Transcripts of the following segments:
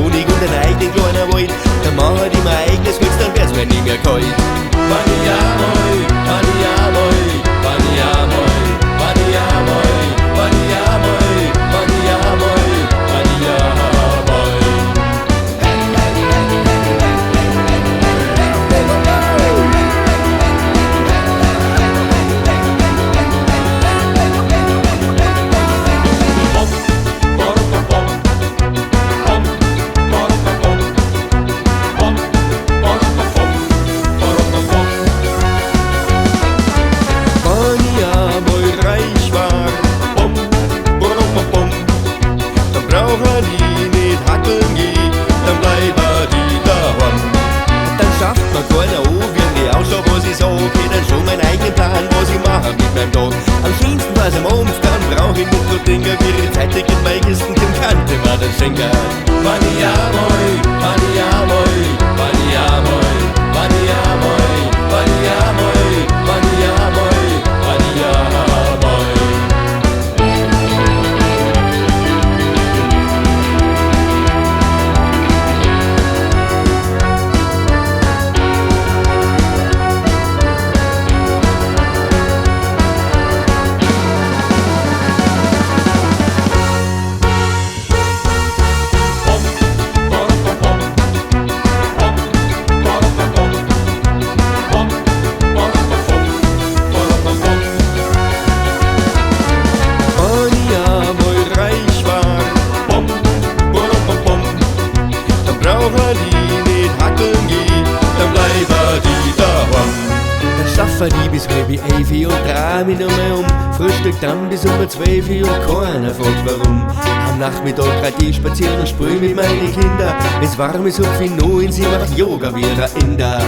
Honig und einen eigenen kleinen Wald. Dann mach halt immer eigenes Holz, dann wär's mir nicht mehr kalt. Wanniamoi, Wanniamoi, Wanniamoi, Wanniamoi, Wanniamoi, Wanniamoi, Wanniamoi. Reich war, dann braucht er nie nicht hackeln gehen, dann bleibt er die daheim. Dann schafft man keiner an, wie ich ausschaue, was ich sag, ich dann schon meinen eigenen Plan, was ich mache mit meinem Tag. Am schönsten war's am Abend, dann brauch ich nicht nur Dinger, wie die Zeit in meinen Kisten, dem kannte man den Schenker. Wanniamoi, Wanniamoi, Wanniamoi, Wanniamoi, Wanniamoi, Wanniamoi, Wanniamoi. Die bis halb 11 und dreh mich noch mal um. Frühstück dann bis um 12 und keiner fragt warum. Am Nachmittag grad ich spazieren und sprüh mit meinen Kindern. Es warm ist hupf ich noch und sie macht Yoga wie ein Inder.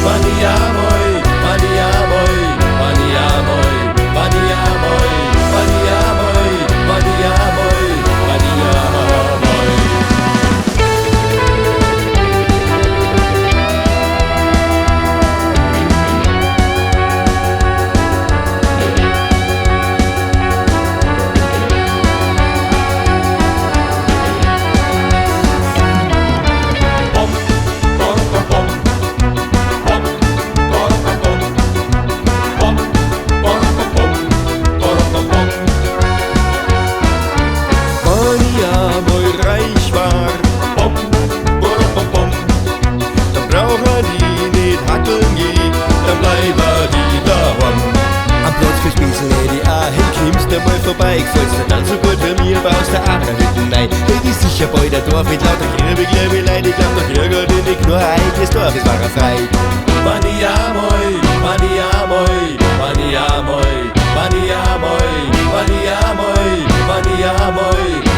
Wanniamoi, Wanniamoi, Wanniamoi, Wanniamoi, Wanniamoi, Wanniamoi, Wanniamoi. Gefällt's dir dann so gut wie mir, baust der andere Hütten rein. Das ist sicher bald ein Dorf mit lauter Kriebe, Leute. Ich glaub, der Krieger hat nicht nur ein eigenes Dorf, es war er frei. Wanniamoi, Wanniamoi, Wanniamoi, Wanniamoi, Wanniamoi, Wanniamoi.